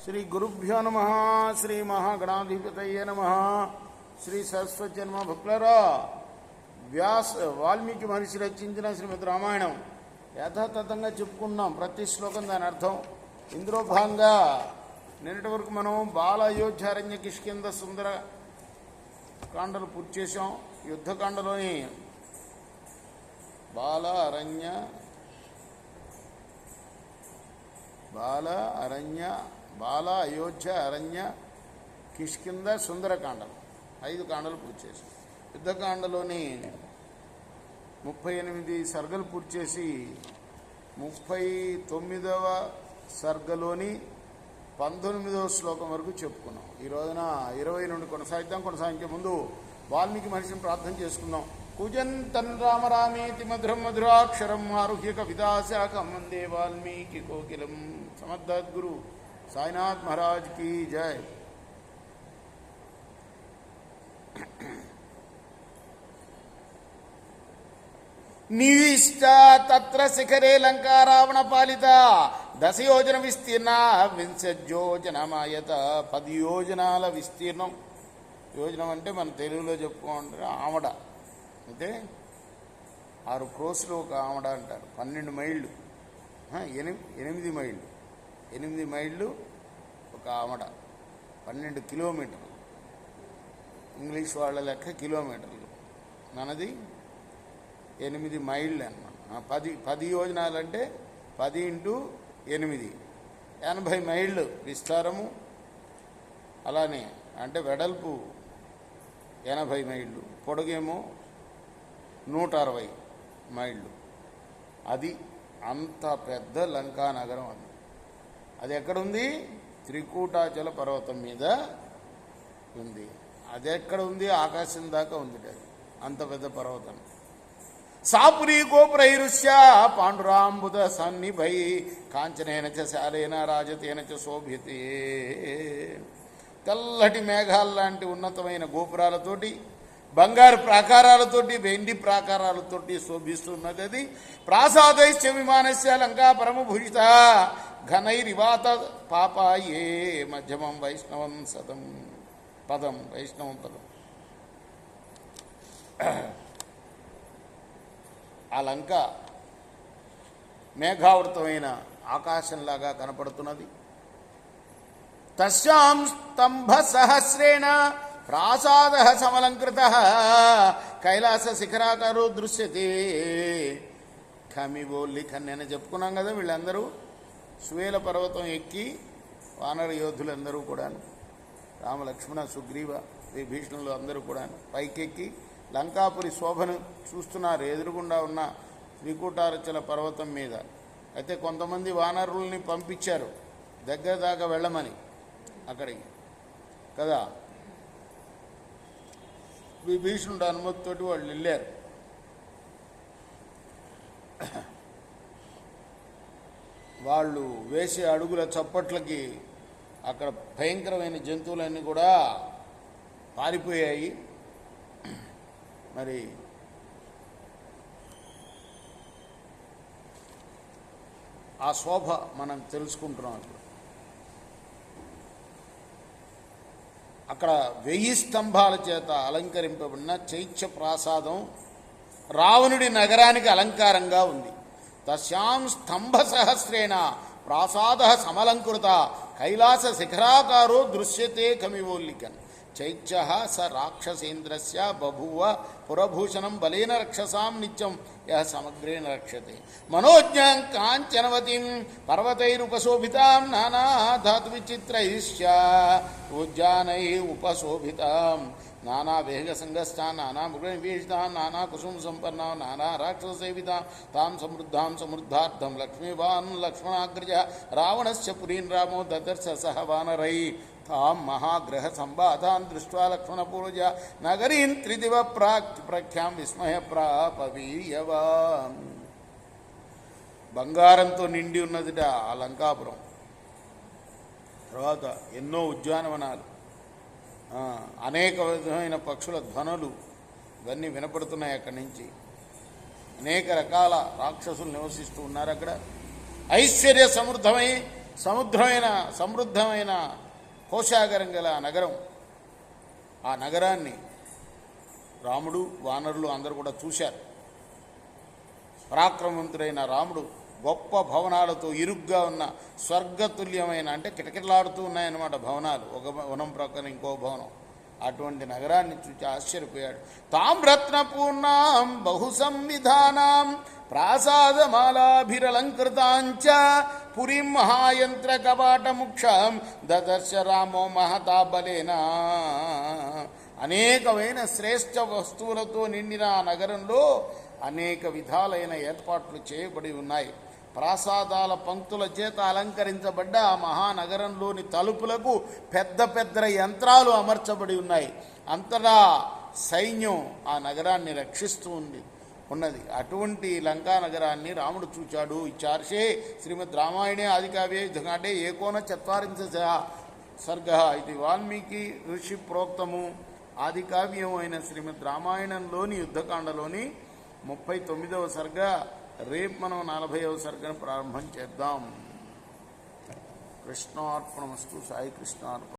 శ్రీ గురుభ్యో నమః. శ్రీ మహాగణాధిపతయే నమః. శ్రీ సరస్వతి జన్మ భక్తులరా, వాల్మీకి మహర్షి రచించిన శ్రీమద్ రామాయణం యథాతథంగా చెప్పుకున్నాం. ప్రతి శ్లోకం దాని అర్థం. ఇందులో భాగంగా నిన్నటి వరకు మనం బాల అయోధ్యారణ్య కిష్కింద సుందర కాండలు పూర్తి చేసాం. యుద్ధకాండలోని బాల అయోధ్య అరణ్య కిష్కింద సుందరకాండలు 5 కాండలు పూర్తి చేశాం. యుద్ధకాండలోని 38 సర్గలు పూర్తి చేసి 39వ సర్గలోని 19వ శ్లోకం వరకు చెప్పుకున్నాం. ఈ రోజున 20 నుండి కొనసాగించే ముందు వాల్మీకి మహర్షిని ప్రార్థన చేసుకుందాం. కుజంతన్ రామ రామేతి మధురం మధురాక్షరం ఆరుహ్య కవితాశాఖం వందే వాల్మీకి కోకిలం. సమర్థద్గురు సాయినాథ్ మహారాజ్ की जय. నివిష్ట తత్ర శిఖరే లంకా రావణ పాలిత 10 యోజన విస్తీర్ణ 20 యోజనమాయత. 10 యోజనాల విస్తీర్ణం. యోజనం అంటే మన తెలుగులో చెప్పుకోమంటారు ఆమడ, అంటే 6 క్రోసులు ఒక ఆమడ అంటారు. 12 మైళ్ళు, 8 మైళ్ళు. 8 మైళ్ళు ఒక ఆమడ, 12 కిలోమీటర్లు. ఇంగ్లీష్ వాళ్ళ లెక్క కిలోమీటర్లు, మనది 8 మైళ్ళు అన్నమాట. 10 యోజనాలు అంటే 10 × 8 80 మైళ్ళు విస్తారము. అలానే అంటే వెడల్పు 80 మైళ్ళు, పొడగేమో 160 మైళ్ళు. అది అంత పెద్ద లంకా నగరం. అది ఎక్కడుంది? త్రికూటాచల పర్వతం మీద ఉంది. అది ఎక్కడ ఉంది? ఆకాశం దాకా ఉంది. అది అంత పెద్ద పర్వతం. సాపురీ గోపురైరుష్య పాండురాంబుద సన్నిభై కాంచనేన చ శాలేన రాజతేన చ శోభితే. తెల్లటి మేఘాల్లాంటి ఉన్నతమైన గోపురాలతోటి, బంగారు ప్రాకారాలతోటి, వెండి ప్రాకారాలతోటి శోభిస్తున్నది అది. ప్రాసాదైశ్చ విమానస్య లంకా పరమభూషిత ఘనైరివాత పాపాయే మధ్యమం వైష్ణవం పదం. ఆ లంక మేఘావృతమైన ఆకాశంలాగా కనపడుతున్నది. తస్యాం స్తంభ సహస్రేణ ప్రాసాద సమలంకృత కైలాస శిఖరాకారో దృశ్యతే. ఖమివోల్లి ఖన్నెన చెప్పుకున్నాం కదా. వీళ్ళందరూ సువేల పర్వతం ఎక్కి వానర యోధులందరూ కూడా, రామ లక్ష్మణ సుగ్రీవ విభీషణులు అందరూ కూడా పైకెక్కి లంకాపురి శోభను చూస్తున్నారు. ఎదురుగుండా ఉన్న త్రికూటాచల పర్వతం మీద. అయితే కొంతమంది వానరుల్ని పంపించారు దగ్గర దాకా వెళ్ళమని అక్కడికి కదా. విభీషణుడు అనుమతితోటి వాళ్ళు వెళ్ళారు. వాళ్ళు వేసే అడుగుల చప్పట్లకి అక్కడ భయంకరమైన జంతువులన్నీ కూడా పారిపోయాయి. మరి ఆ శోభ మనం తెలుసుకుంటున్నాం. అక్కడ 1000 స్తంభాల చేత అలంకరింపబడిన చైత్య ప్రాసాదం రావణుడి నగరానికి అలంకారంగా ఉంది. తస్యాం స్తంభ సహస్రేణ ప్రాసాద సమలంకృత కైలాస శిఖరాకారో దృశ్యతే కమివోల్లికన్. చైత్య స రాక్షసేంద్రస్య బభూవ పురభూషణం బలేన రక్షసాం నిత్యం యః సమగ్రేణ రక్షతే. మనోజ్ఞాం కాంచనవతిం పర్వతైరుపశోభితాం నానా ధాతు విచిత్రైశ్చ ఉద్యానై ఉపశోభితాం నానా వేగ సంగస్థాన్ నానా మృగనివేశితాం నానా కుసుమ సంపన్నాం నానా రాక్షస సేవితాం తాం సమృద్ధార్థం లక్ష్మీవాన్ లక్ష్మణాగ్రజ రావణస్య పురీన్ రామో దదర్శ సహ వానరై తాం మహాగ్రహ సంబాధాన్ దృష్ట్వా లక్ష్మణపూర్వజ నగరీన్ త్రిదివ ప్రఖ్యాం విస్మయ ప్రాపవీయవాన్. బంగారంతో నిండి ఉన్నదిట ఆ లంకాపురం. తర్వాత ఎన్నో ఉద్యానవనాలు, అనేక విధమైన పక్షుల ధ్వనులు ఇవన్నీ వినపడుతున్నాయి. అక్కడి నుంచి అనేక రకాల రాక్షసులు నివసిస్తూ ఉన్నారు అక్కడ. ఐశ్వర్య సమృద్ధమై సముద్రమైన సమృద్ధమైన కోశాగారం గల నగరం. ఆ నగరాన్ని రాముడు వానరులు అందరూ కూడా చూశారు. పరాక్రమవంతుడైన రాముడు గొప్ప భవనాలతో ఇరుగ్గా ఉన్న స్వర్గతుల్యమైన, అంటే కిటకిటలాడుతూ ఉన్నాయన్నమాట భవనాలు, ఒక వనం ప్రక్కన ఇంకో భవనం. అటువంటి నగరాన్ని చూసి ఆశ్చర్యపోయాడు. తామ్రత్నపూర్ణాం బహు సంవిధానాం ప్రాసాదమాలాభిరలంకృతాంచ పురీం మహాయంత్ర కపాటముక్షాం దదర్శ రామో మహతాబలేనా. అనేకమైన శ్రేష్ఠ వస్తువులతో నిండిన ఆ నగరంలో అనేక విధాలైన ఏర్పాట్లు చేయబడి ఉన్నాయి. ప్రాసాదాల పంక్తుల చేత అలంకరించబడ్డ ఆ మహానగరంలోని తలుపులకు పెద్ద పెద్ద యంత్రాలు అమర్చబడి ఉన్నాయి. అంతటా సైన్యం ఆ నగరాన్ని రక్షిస్తూ ఉన్నది. అటువంటి లంకా నగరాన్ని రాముడు చూచాడు. ఇచ్చార్షే శ్రీమద్ రామాయణే ఆదికావ్యే యుద్ధకాండే ఏకోనచత్వారింశ సర్గ. ఇది వాల్మీకి ఋషి ప్రోక్తము ఆదికావ్యం అయిన శ్రీమద్ రామాయణంలోని యుద్ధకాండలోని 39వ సర్గ. రేపు మనం 40వ సర్గను ప్రారంభం చేద్దాం. కృష్ణార్పణమస్తు. సాయి కృష్ణార్పణ.